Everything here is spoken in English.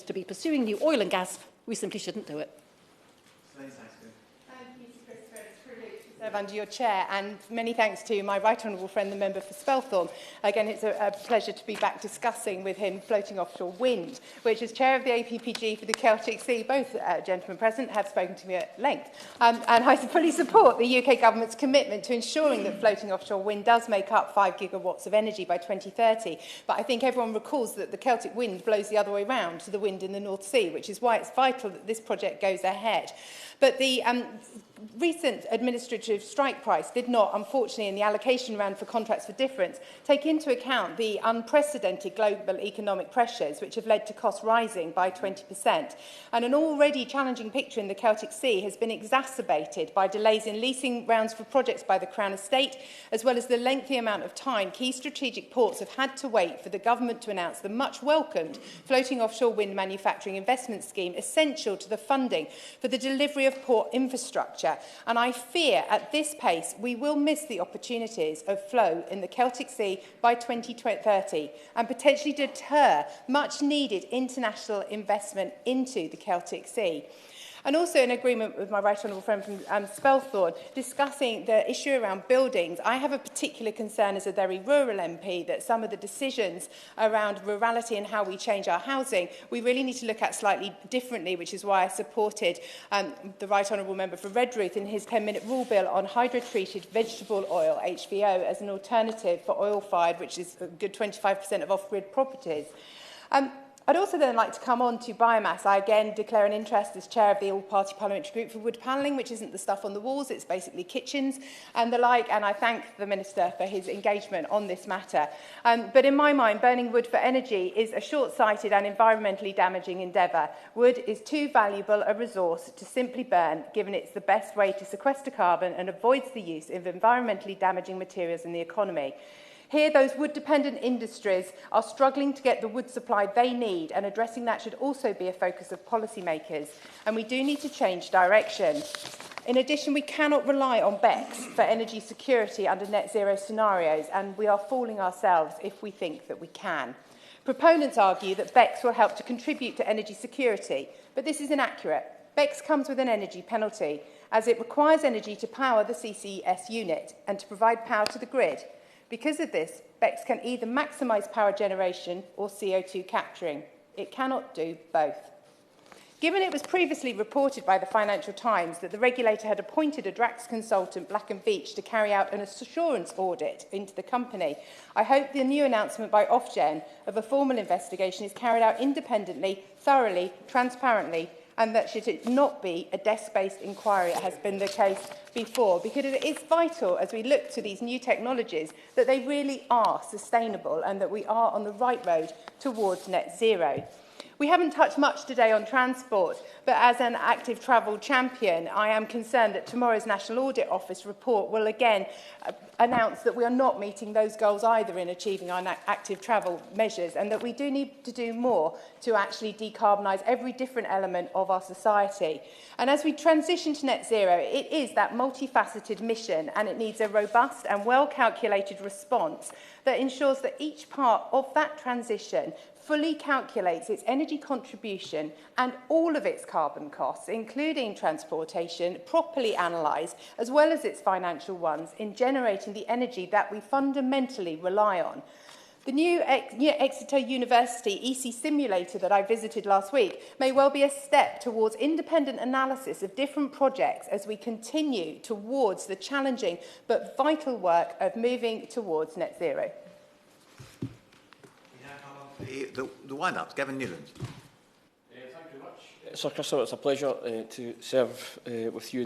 to be pursuing new oil and gas, we simply shouldn't do it. Under your chair, and many thanks to my right honourable friend, the member for Spelthorne. Again, it's a pleasure to be back discussing with him floating offshore wind, which as chair of the APPG for the Celtic Sea, both gentlemen present have spoken to me at length. And I fully support the UK government's commitment to ensuring that floating offshore wind does make up 5 gigawatts of energy by 2030. But I think everyone recalls that the Celtic wind blows the other way round to the wind in the North Sea, which is why it's vital that this project goes ahead. But the recent administrative strike price did not, unfortunately, in the allocation round for contracts for difference, take into account the unprecedented global economic pressures which have led to costs rising by 20%. And an already challenging picture in the Celtic Sea has been exacerbated by delays in leasing rounds for projects by the Crown Estate, as well as the lengthy amount of time key strategic ports have had to wait for the government to announce the much-welcomed floating offshore wind manufacturing investment scheme essential to the funding for the delivery of port infrastructure. And I fear at this pace we will miss the opportunities of flow in the Celtic Sea by 2030 and potentially deter much needed international investment into the Celtic Sea. And also in agreement with my right honourable friend from Spelthorne, discussing the issue around buildings, I have a particular concern as a very rural MP that some of the decisions around rurality and how we change our housing, we really need to look at slightly differently, which is why I supported the right honourable member for Redruth in his 10-minute rule bill on hydro-treated vegetable oil, HVO, as an alternative for oil-fired, which is a good 25% of off-grid properties. I'd also then like to come on to biomass. I again declare an interest as chair of the all-party parliamentary group for wood panelling, which isn't the stuff on the walls, it's basically kitchens and the like, and I thank the Minister for his engagement on this matter. But in my mind, burning wood for energy is a short-sighted and environmentally damaging endeavour. Wood is too valuable a resource to simply burn, given it's the best way to sequester carbon and avoids the use of environmentally damaging materials in the economy. Here, those wood-dependent industries are struggling to get the wood supply they need, and addressing that should also be a focus of policymakers. And we do need to change direction. In addition, we cannot rely on BECCS for energy security under net zero scenarios, and we are fooling ourselves if we think that we can. Proponents argue that BECCS will help to contribute to energy security, but this is inaccurate. BECCS comes with an energy penalty, as it requires energy to power the CCS unit and to provide power to the grid. Because of this, BECCS can either maximise power generation or CO2 capturing. It cannot do both. Given it was previously reported by the Financial Times that the regulator had appointed a Drax consultant, Black & Veatch, to carry out an assurance audit into the company, I hope the new announcement by Ofgem of a formal investigation is carried out independently, thoroughly, transparently, and that should it not be a desk-based inquiry, as has been the case before, because it is vital as we look to these new technologies that they really are sustainable and that we are on the right road towards net zero. We haven't touched much today on transport, but as an active travel champion, I am concerned that tomorrow's National Audit Office report will again announce that we are not meeting those goals either in achieving our active travel measures, and that we do need to do more to actually decarbonise every different element of our society. And as we transition to net zero, it is that multifaceted mission, and it needs a robust and well-calculated response that ensures that each part of that transition fully calculates its energy contribution and all of its carbon costs, including transportation, properly analysed, as well as its financial ones, in generating the energy that we fundamentally rely on. The new Exeter University EC simulator that I visited last week may well be a step towards independent analysis of different projects as we continue towards the challenging but vital work of moving towards net zero. The wind-up, Gavin Newland. Thank you very much. Sir Crystal, it's a pleasure to serve with you in the